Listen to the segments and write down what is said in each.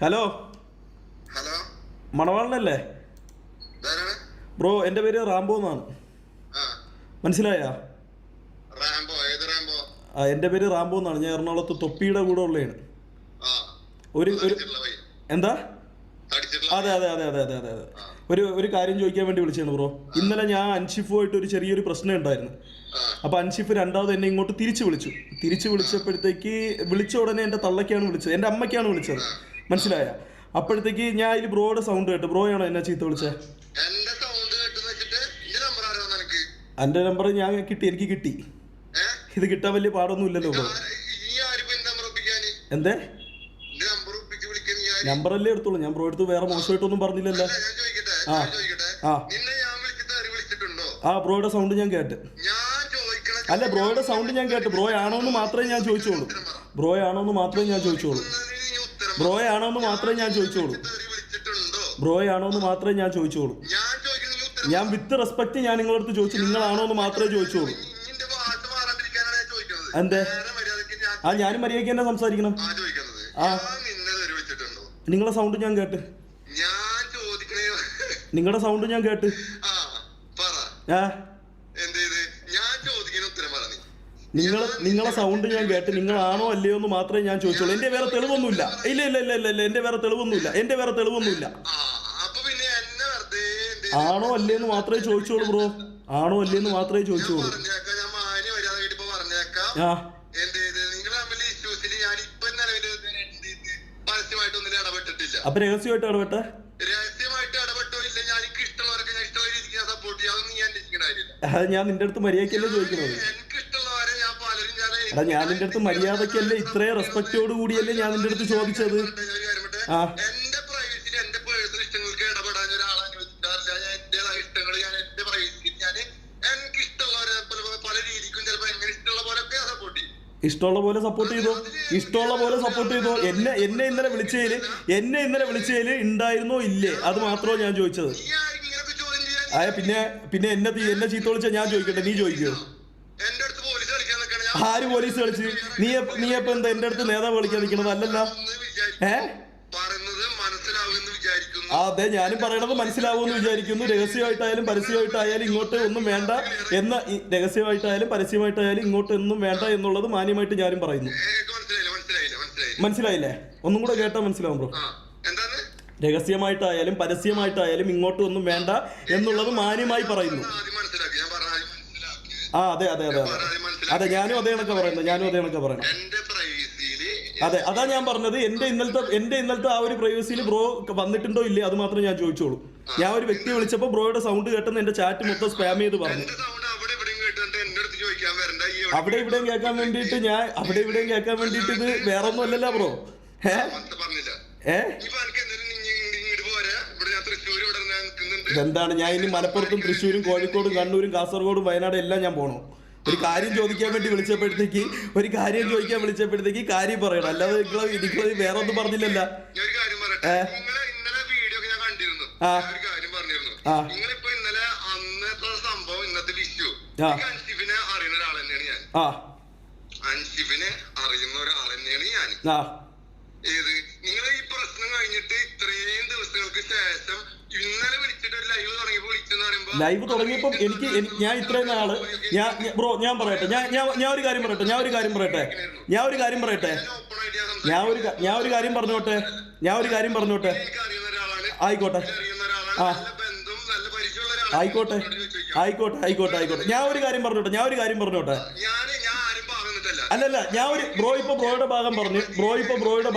Hello hello മണവാളനല്ലേ bro? എൻ്റെ പേര് Rambo എന്നാണ്. മനസ്സിലായ? എൻ്റെ പേര് റാംബോ എന്നാണ്. ഞാൻ എറണാകുളത്ത് തൊപ്പിയുടെ കൂടെ ഉള്ളതാണ്. ഒരു എന്താ? അതെ അതെ അതെ അതെ അതെ അതെ അതെ ഒരു കാര്യം ചോദിക്കാൻ വേണ്ടി വിളിച്ചാണ് ബ്രോ. ഇന്നലെ ഞാൻ അൻഷിഫുമായിട്ട് ഒരു ചെറിയൊരു പ്രശ്നം ഉണ്ടായിരുന്നു. അപ്പോൾ അൻഷിഫ് രണ്ടാമത് എന്നെ ഇങ്ങോട്ട് തിരിച്ചു വിളിച്ചപ്പോഴത്തേക്ക് വിളിച്ച ഉടനെ എൻ്റെ തള്ളക്കാണ് വിളിച്ചത്, എൻ്റെ അമ്മയ്ക്കാണ് വിളിച്ചത്. മനസ്സിലായ? അപ്പോഴത്തേക്ക് ഞാൻ അതിൽ ബ്രോയുടെ സൗണ്ട് കേട്ടു. ബ്രോയാണോ എന്നെ ചീത്ത വിളിച്ചത്? എൻ്റെ നമ്പർ ഞാൻ എനിക്ക് കിട്ടി. ഇത് കിട്ടാൻ വലിയ പാടൊന്നും ഇല്ലല്ലോ ബ്രോ. എന്തേ? നമ്പറല്ലേ എടുത്തോളൂ. ഞാൻ ബ്രോ എടുത്ത് വേറെ മോശമായിട്ടൊന്നും പറഞ്ഞില്ലല്ലോ. ആ ബ്രോയുടെ സൗണ്ട് ഞാൻ കേട്ട്. അല്ല, ബ്രോയുടെ സൗണ്ട് ഞാൻ കേട്ട്. ബ്രോ ആണോന്ന് മാത്രമേ ഞാൻ ചോദിച്ചോളൂ. ഞാൻ വിത്ത് റെസ്പെക്ട് ഞാൻ നിങ്ങളുടെ അടുത്ത് ചോദിച്ചു, നിങ്ങളാണോ എന്ന് മാത്രമേ ചോദിച്ചോളൂ. എന്തേ? ഞാനും മര്യാദയ്ക്ക് തന്നെ സംസാരിക്കണം. നിങ്ങളുടെ സൗണ്ട് ഞാൻ കേട്ട്. നിങ്ങളുടെ സൗണ്ട് ഞാൻ കേട്ട്. നിങ്ങളെ സൗണ്ട് ഞാൻ കേട്ട്. നിങ്ങളാണോ അല്ലയോ എന്ന് മാത്രമേ ഞാൻ ചോദിച്ചോളൂ. എന്റെ വേറെ തെളിവൊന്നുമില്ല. ഇല്ല എന്റെ വേറെ തെളിവൊന്നുമില്ല. ആണോ അല്ലേന്ന് മാത്രമേ ചോദിച്ചോളൂ ബ്രോ. അപ്പൊ രഹസ്യമായിട്ട് ഇടപെട്ടെ. അത് ഞാൻ നിന്റെ അടുത്ത് മര്യാദക്കല്ലേ ചോദിക്കുന്നത്. എടാ, ഞാൻ നിന്റെ അടുത്ത് മര്യാദക്കല്ലേ, ഇത്രയും റെസ്പെക്റ്റോട് കൂടിയല്ലേ ഞാൻ നിന്റെ അടുത്ത് ചോദിച്ചത്. ഇഷ്ടമുള്ള പോലെ സപ്പോർട്ട് ചെയ്തോ. എന്നെ ഇന്നലെ വിളിച്ചതില് ഉണ്ടായിരുന്നോ ഇല്ലേ, അത് മാത്രമോ ഞാൻ ചോദിച്ചത്. പിന്നെ എന്നെ ചീത്ത വിളിച്ചാ ഞാൻ ചോദിക്കട്ടെ? നീ ചോദിക്കോ? ആര് പോലീസ് കളിച്ച്? നീ എപ്പോ എന്താ എന്റെ അടുത്ത് നേതാവ് കളിക്കാൻ നിൽക്കണത്? അല്ലല്ലോ. അതെ, ഞാനും പറയണത് മനസ്സിലാവുമെന്ന് വിചാരിക്കുന്നു. രഹസ്യമായിട്ടായാലും പരസ്യമായിട്ടായാലും ഇങ്ങോട്ട് ഒന്നും വേണ്ട എന്നുള്ളത് മാന്യമായിട്ട് ഞാനും പറയുന്നു. മനസ്സിലായില്ലേ? ഒന്നും കൂടെ കേട്ടാ മനസ്സിലാവും ബ്രോ. രഹസ്യമായിട്ടായാലും പരസ്യമായിട്ടായാലും ഇങ്ങോട്ട് ഒന്നും വേണ്ട എന്നുള്ളത് മാന്യമായി പറയുന്നു. അതെ ഞാനും അതേ കണക്കാ പറയുന്നത്. അതെ, അതാ ഞാൻ പറഞ്ഞത്. എന്റെ ഇന്നലത്തെ ആ ഒരു പ്രൈവസിയിൽ ബ്രോ വന്നിട്ടുണ്ടോ ഇല്ലേ, അത് മാത്രം ഞാൻ ചോദിച്ചോളൂ. ഞാൻ ഒരു വ്യക്തി വിളിച്ചപ്പോ ബ്രോയുടെ സൗണ്ട് കേട്ടെന്ന് എന്റെ ചാറ്റ് മൊത്തം സ്പാം ചെയ്ത് പറഞ്ഞു. അവിടെ ഇവിടെയും കേൾക്കാൻ വേണ്ടിയിട്ട് ഇത് വേറെ ഒന്നും അല്ലല്ലോ ബ്രോ. എന്താണ്? ഞാൻ ഇനി മലപ്പുറത്തും തൃശ്ശൂരും കോഴിക്കോടും കണ്ണൂരും കാസർഗോഡും വയനാടും എല്ലാം ഞാൻ പോണു. ഒരു കാര്യം ചോദിക്കാൻ വിളിച്ചപ്പോഴത്തേക്ക് കാര്യം പറയണം. അല്ലാതെ നിങ്ങൾ വേറെ ഒന്നും പറഞ്ഞില്ലല്ലോ. അറിയുന്ന ഒരാൾ തന്നെയാണ് ഞാൻ. നിങ്ങൾ ഈ പ്രശ്നം കഴിഞ്ഞിട്ട് ഇത്രയും ദിവസങ്ങൾക്ക് ശേഷം ഇന്നലെ വിളിച്ചിട്ട് ഒരു ലൈവ് തുടങ്ങിയപ്പോൾ വിളിച്ചെന്ന് പറയുമ്പോ, ലൈവ് തുടങ്ങിയപ്പോൾ ഞാൻ ഇത്രയും നാള് ബ്രോ ഞാൻ പറയട്ടെ. ഞാൻ ഒരു കാര്യം പറഞ്ഞോട്ടെ. ആയിക്കോട്ടെ. ഞാൻ ഒരു കാര്യം പറഞ്ഞോട്ടെ. അല്ലല്ല, ബ്രോ ഇപ്പൊ ബ്രോയുടെ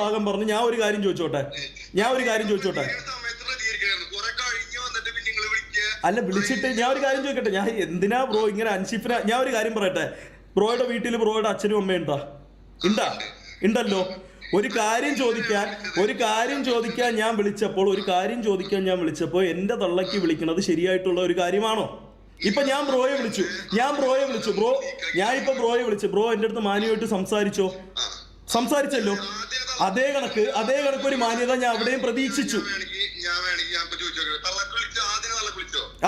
ഭാഗം പറഞ്ഞു. ഞാൻ ഒരു കാര്യം ചോദിച്ചോട്ടെ. അല്ല, വിളിച്ചിട്ട് ഞാൻ ഒരു കാര്യം ചോദിക്കട്ടെ. ഞാൻ എന്തിനാ ബ്രോ ഇങ്ങനെ അൻഷിഫിനെ? ഞാൻ ഒരു കാര്യം പറയട്ടെ. ബ്രോയുടെ വീട്ടിൽ ബ്രോയുടെ അച്ഛനും അമ്മയും ഉണ്ടല്ലോ. ഒരു കാര്യം ചോദിക്കാൻ ഞാൻ വിളിച്ചപ്പോൾ എന്റെ തള്ളക്ക് വിളിക്കുന്നത് ശരിയായിട്ടുള്ള ഒരു കാര്യമാണോ? ഇപ്പൊ ഞാൻ ബ്രോയെ വിളിച്ചു. ബ്രോ എന്റെ അടുത്ത് മാന്യമായിട്ട് സംസാരിച്ചല്ലോ. അതേ കണക്ക് ഒരു മാന്യത ഞാൻ അവിടെയും പ്രതീക്ഷിച്ചു.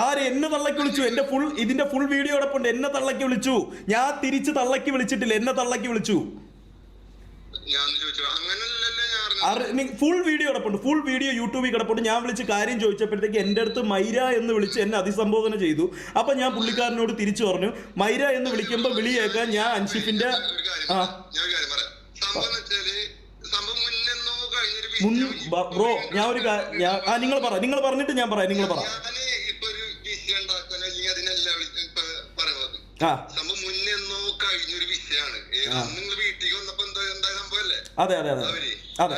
ആര് എന്നെ തള്ളക്ക് വിളിച്ചു? ഇതിന്റെ ഫുൾ വീഡിയോ ഉണ്ട്. എന്നെ തള്ളക്ക് വിളിച്ചു. ഞാൻ തിരിച്ച് തള്ളക്ക് വിളിച്ചിട്ടില്ല, എന്നെ തള്ളക്ക് വിളിച്ചു. ഫുൾ വീഡിയോ കിടപ്പുണ്ട്, ഫുൾ വീഡിയോ യൂട്യൂബിൽ കിടപ്പുണ്ട്. ഞാൻ വിളിച്ച് കാര്യം ചോദിച്ചപ്പോഴത്തേക്ക് എൻ്റെ അടുത്ത് മൈര എന്ന് വിളിച്ച് എന്നെ അഭിസംബോധന ചെയ്തു. അപ്പൊ ഞാൻ പുള്ളിക്കാരനോട് തിരിച്ചു പറഞ്ഞു, മൈര എന്ന് വിളിക്കുമ്പോൾ വിളി കേൾക്കാൻ ഞാൻ അൻഷിഫിന്റെ ബ്രോ ഞാൻ ഒരു നിങ്ങൾ പറഞ്ഞിട്ട് ഞാൻ പറയാം. നിങ്ങൾ പറ. അതെ അതെ അതെ അതെ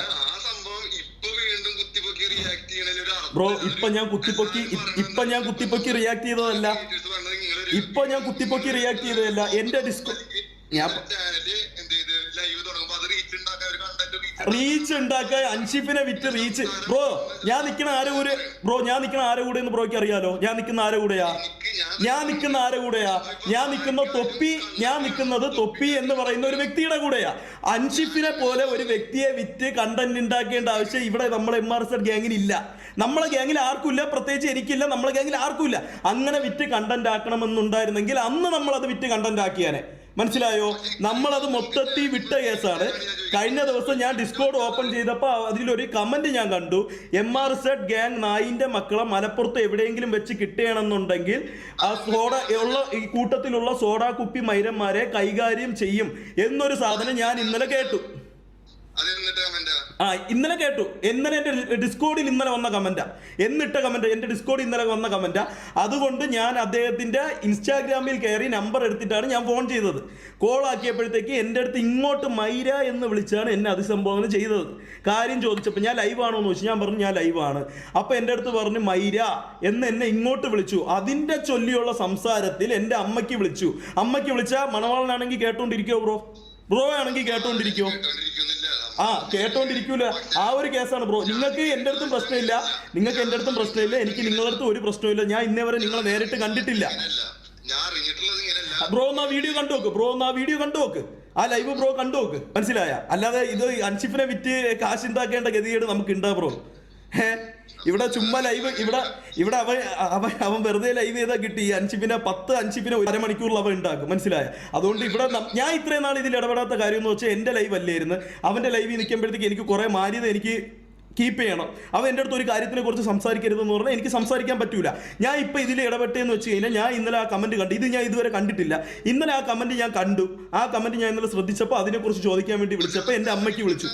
ബ്രോ. ഇപ്പൊ ഞാൻ കുത്തിപ്പൊക്കി റിയാക്ട് ചെയ്തതല്ല. എന്റെ ഡിസ്കോ ഞാൻ റീച്ച് ഉണ്ടാക്കാൻ അൻഷിഫിനെ വിറ്റ് റീച്ച്. ബ്രോ ഞാൻ നിൽക്കുന്ന ആരെ കൂടെ എന്ന് ബ്രോയ്ക്ക് അറിയാലോ. ഞാൻ നിൽക്കുന്ന ആരെ കൂടെയാ? ഞാൻ നിൽക്കുന്നത് തൊപ്പി എന്ന് പറയുന്ന ഒരു വ്യക്തിയുടെ കൂടെയാ. അൻഷിഫിനെ പോലെ ഒരു വ്യക്തിയെ വിറ്റ് കണ്ടന്റ് ഉണ്ടാക്കേണ്ട ആവശ്യം ഇവിടെ നമ്മളെ MRZ ഗ്യാങ്ങിന് ഇല്ല. നമ്മളെ ഗ്യാങ്ങിൽ ആർക്കും ഇല്ല, പ്രത്യേകിച്ച് എനിക്കില്ല, നമ്മളെ ഗ്യാങ്ങിൽ ആർക്കും ഇല്ല. അങ്ങനെ വിറ്റ് കണ്ടന്റ് ആക്കണമെന്നുണ്ടായിരുന്നെങ്കിൽ അന്ന് നമ്മളത് വിറ്റ് കണ്ടന്റ് ആക്കിയാനെ. മനസ്സിലായോ? നമ്മളത് മൊത്തത്തിൽ വിട്ട കേസാണ്. കഴിഞ്ഞ ദിവസം ഞാൻ ഡിസ്കോഡ് ഓപ്പൺ ചെയ്തപ്പോൾ അതിലൊരു കമന്റ് ഞാൻ കണ്ടു, MRZ ഗ്യാങ് നായിന്റെ മക്കളെ മലപ്പുറത്ത് എവിടെയെങ്കിലും വെച്ച് കിട്ടുകയാണെന്നുണ്ടെങ്കിൽ ആ ഈ കൂട്ടത്തിലുള്ള സോഡാ കുപ്പി മൈരന്മാരെ കൈകാര്യം ചെയ്യും എന്നൊരു സാധനം ഞാൻ ഇന്നലെ കേട്ടു. ഇന്നലെ കേട്ടു. ഇന്നലെ എന്റെ ഡിസ്കോഡിൽ ഇന്നലെ വന്ന കമന്റാ. എന്റെ ഡിസ്കോഡിൽ ഇന്നലെ വന്ന കമന്റാ. അതുകൊണ്ട് ഞാൻ അദ്ദേഹത്തിന്റെ ഇൻസ്റ്റാഗ്രാമിൽ കയറി നമ്പർ എടുത്തിട്ടാണ് ഞാൻ ഫോൺ ചെയ്തത്. കോൾ ആക്കിയപ്പോഴത്തേക്ക് എൻ്റെ അടുത്ത് ഇങ്ങോട്ട് മൈര എന്ന് വിളിച്ചാണ് എന്നെ അഭിസംബോധന ചെയ്തത്. കാര്യം ചോദിച്ചപ്പോൾ ഞാൻ ലൈവ് ആണോ എന്ന് ചോദിച്ചു. ഞാൻ പറഞ്ഞു ഞാൻ ലൈവാണ്. അപ്പൊ എൻ്റെ അടുത്ത് പറഞ്ഞു മൈര എന്ന് എന്നെ ഇങ്ങോട്ട് വിളിച്ചു. അതിന്റെ ചൊല്ലിയുള്ള സംസാരത്തിൽ എൻ്റെ അമ്മയ്ക്ക് വിളിച്ചു. അമ്മയ്ക്ക് വിളിച്ചാൽ മണവാളനാണെങ്കിൽ കേട്ടോണ്ടിരിക്കോ ബ്രോ ആണെങ്കിൽ കേട്ടോണ്ടിരിക്കോ? കേട്ടോണ്ടിരിക്കൂല. ആ ഒരു കേസാണ് ബ്രോ. നിങ്ങൾക്ക് എൻ്റെ അടുത്തും പ്രശ്നമില്ല, എനിക്ക് നിങ്ങളുടെ അടുത്തും ഒരു പ്രശ്നമില്ല. ഞാൻ ഇന്നേ വരെ നിങ്ങളെ നേരിട്ട് കണ്ടിട്ടില്ല. ബ്രോ ഒന്ന് ആ വീഡിയോ കണ്ടു നോക്ക്. ആ ലൈവ് ബ്രോ കണ്ടു നോക്ക്. മനസ്സിലായ? അല്ലാതെ ഇത് അൻഷിഫിനെ വിറ്റ് കാശ് ഉണ്ടാക്കേണ്ട ഗതികേട് നമുക്ക് ഉണ്ടാ ബ്രോ. ഇവിടെ ചുമ്മാ ലൈവ് ഇവിടെ അവൻ വെറുതെ ലൈവ് ചെയ്താൽ കിട്ടി. അൻഷിഫിനെ 10 അരമണിക്കൂറിൽ അവൻ ഉണ്ടാക്കും. മനസ്സിലായ? അതുകൊണ്ട് ഇവിടെ ഞാൻ ഇത്രയും നാൾ ഇതിൽ ഇടപെടാത്ത കാര്യം എന്ന് വെച്ചാൽ എൻ്റെ ലൈവ് അല്ലായിരുന്നു. അവൻ്റെ ലൈവിൽ നിൽക്കുമ്പോഴത്തേക്ക് എനിക്ക് കുറേ മാന്യത എനിക്ക് കീപ്പ് ചെയ്യണം. അവൻ എൻ്റെ അടുത്ത് ഒരു കാര്യത്തിനെ കുറിച്ച് സംസാരിക്കരുതെന്ന് പറഞ്ഞാൽ എനിക്ക് സംസാരിക്കാൻ പറ്റൂല. ഞാൻ ഇപ്പം ഇതിൽ ഇടപെട്ടേന്ന് വെച്ച് കഴിഞ്ഞാൽ ഞാൻ ഇന്നലെ ആ കമന്റ് കണ്ടു. ഇത് ഞാൻ ഇതുവരെ കണ്ടിട്ടില്ല. ഇന്നലെ ആ കമന്റ് ഞാൻ കണ്ടു. ആ കമന്റ് ഞാൻ ഇന്നലെ ശ്രദ്ധിച്ചപ്പോൾ അതിനെക്കുറിച്ച് ചോദിക്കാൻ വേണ്ടി വിളിച്ചപ്പോൾ എൻ്റെ അമ്മയ്ക്ക് വിളിച്ചു.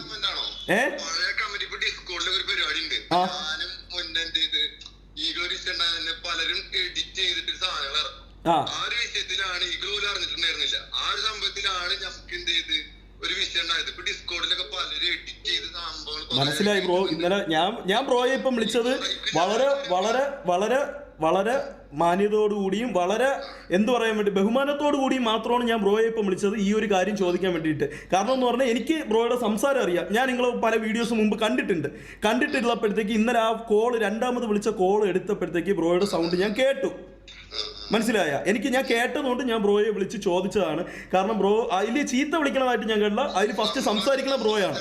പലരും എഡിറ്റ് ചെയ്തിട്ട് സാധനങ്ങൾ ഇറക്കും. ആ ഒരു വിഷയത്തിലാണ് ഈഗോയിൽ അറിഞ്ഞിട്ടുണ്ടായിരുന്നില്ല. ആ ഒരു സംഭവത്തിലാണ് നമുക്ക് എന്ത് ചെയ്ത് ഒരു വിഷയം ഉണ്ടായത്. ഇപ്പൊ ഡിസ്കോഡിലൊക്കെ പലരും എഡിറ്റ് ചെയ്ത് സംഭവങ്ങൾ മനസ്സിലായി ബ്രോ. ഇന്നലെ ഞാൻ ബ്രോയെ ഇപ്പം വിളിച്ചത് വളരെ വളരെ വളരെ വളരെ മാന്യതയോടുകൂടിയും വളരെ ബഹുമാനത്തോടു കൂടിയും മാത്രമാണ് ഞാൻ ബ്രോയെ ഇപ്പം വിളിച്ചത് ഈ ഒരു കാര്യം ചോദിക്കാൻ വേണ്ടിയിട്ട്. കാരണം എന്ന് പറഞ്ഞാൽ എനിക്ക് ബ്രോയുടെ സംസാരം അറിയാം. ഞാൻ നിങ്ങൾ പല വീഡിയോസ് മുമ്പ് കണ്ടിട്ടുള്ളപ്പോഴത്തേക്ക് ഇന്നലെ ആ രണ്ടാമത് വിളിച്ച കോൾ എടുത്തപ്പോഴത്തേക്ക് ബ്രോയുടെ സൗണ്ട് ഞാൻ കേട്ടു. മനസ്സിലായ? ഞാൻ കേട്ടതുകൊണ്ട് ഞാൻ ബ്രോയെ വിളിച്ച് ചോദിച്ചതാണ്. കാരണം ബ്രോ അതിൽ ചീത്ത വിളിക്കണതായിട്ട് ഞാൻ കേട്ടില്ല. അതിൽ ഫസ്റ്റ് സംസാരിക്കുന്ന ബ്രോയാണ്.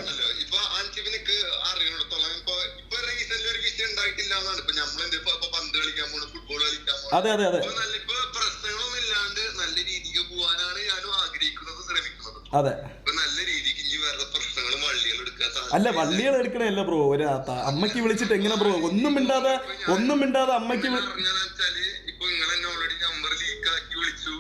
അതെ അതെ അതെ പ്രശ്നങ്ങളൊന്നും ഇല്ലാണ്ട് നല്ല രീതിക്ക് പോകാനാണ് ഞാനും ആഗ്രഹിക്കുന്നത്, ശ്രമിക്കുന്നത്. അതെ, നല്ല രീതിക്ക് ഇനി വേറെ പ്രശ്നങ്ങൾ വള്ളികൾ എടുക്കാൻ അല്ല വള്ളികൾ എടുക്കണല്ല ബ്രോ. ഒരു അമ്മയ്ക്ക് വിളിച്ചിട്ട് എങ്ങനെ ബ്രോ ഒന്നും മിണ്ടാതെ അമ്മയ്ക്ക് ഇപ്പൊ നിങ്ങൾ എന്നെ ഓൾറെഡി നമ്പർ ലീക്ക് ആക്കി വിളിച്ചു.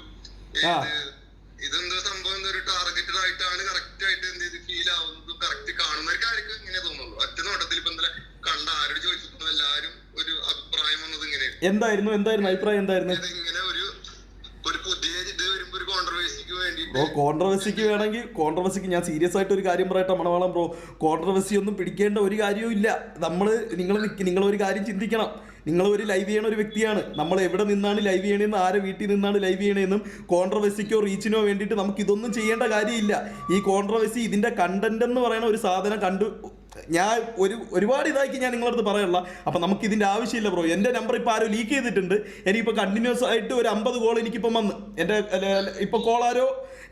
ഇതെന്തോ സംഭവം ഒരു ടാർഗറ്റഡ് ആയിട്ടാണ് കറക്റ്റ് ആയിട്ട് എന്ത് ചെയ്ത് ഫീൽ ആവുന്നത്. കറക്റ്റ് കാണുന്നവർക്ക് ആയിരിക്കും ഇങ്ങനെ തോന്നുള്ളൂ. ഒറ്റ നോട്ടത്തിൽ ഇപ്പൊ എന്താ കണ്ട ആരോട് ചോദിച്ചപ്പോ എല്ലാരും ഒരു അഭിപ്രായം വന്നത് ഇങ്ങനെയാണ്. എന്തായിരുന്നു അഭിപ്രായം? എന്തായിരുന്നു? ഇങ്ങനെ ഒരു പുതിയ ഇത് വരുമ്പോ ഒരു കോൺട്രവേഴ്സിക്ക് വേണ്ടി കോൺട്രവേഴ്സിക്ക് ഞാൻ സീരിയസ് ആയിട്ട് ഒരു കാര്യം പറയട്ടെ മണവാളം ബ്രോ. കോൺട്രവേഴ്സി ഒന്നും പിടിക്കേണ്ട ഒരു കാര്യവും ഇല്ല. നിങ്ങൾ ഒരു കാര്യം ചിന്തിക്കണം. നിങ്ങൾ ഒരു ലൈവ് ചെയ്യണ ഒരു വ്യക്തിയാണ്. നമ്മൾ എവിടെ നിന്നാണ് ലൈവ് ചെയ്യണമെന്നും ആരെ വീട്ടിൽ നിന്നാണ് ലൈവ് ചെയ്യണമെന്നും കോൺട്രവേഴ്സിക്കോ റീച്ചിനോ വേണ്ടിയിട്ട് നമുക്ക് ഇതൊന്നും ചെയ്യേണ്ട കാര്യമില്ല. ഈ കോൺട്രവേഴ്സി ഇതിന്റെ കണ്ടന്റ് എന്ന് പറയുന്ന ഒരു സാധനം ഞാൻ ഒരുപാട് ഇതാക്കി ഞാൻ നിങ്ങളടുത്ത് പറയല്ല. അപ്പം നമുക്ക് ഇതിൻ്റെ ആവശ്യമില്ല ബ്രോ. എൻ്റെ നമ്പർ ഇപ്പോൾ ആരോ ലീക്ക് ചെയ്തിട്ടുണ്ട്. എനിക്കിപ്പോൾ കണ്ടിന്യൂസ് ആയിട്ട് ഒരു 50 കോൾ എനിക്കിപ്പം വന്ന് ഇപ്പോൾ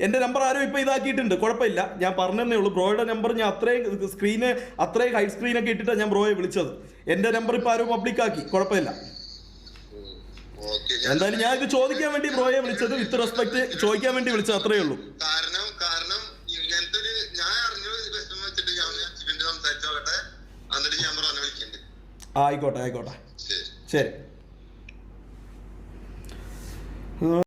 എൻ്റെ നമ്പർ ആരോ ഇപ്പോൾ ഇതാക്കിയിട്ടുണ്ട്. കുഴപ്പമില്ല, ഞാൻ പറഞ്ഞതേ ഉള്ളൂ. ബ്രോയുടെ നമ്പർ ഞാൻ അത്രയും ഹൈ സ്ക്രീനൊക്കെ ഇട്ടിട്ടാണ് ഞാൻ ബ്രോയെ വിളിച്ചത്. എൻ്റെ നമ്പർ ഇപ്പോൾ ആരോ പബ്ലിക്കാക്കി. കുഴപ്പമില്ല. എന്തായാലും ഞാൻ ഇത് ചോദിക്കാൻ വേണ്ടി ബ്രോയെ വിളിച്ചത്, വിത്ത് റെസ്പെക്ട് ചോദിക്കാൻ വേണ്ടി വിളിച്ചത്, അത്രയേ ഉള്ളൂ. കാരണം ആയിക്കോട്ടെ ആയിക്കോട്ടെ ശരി. ശരി.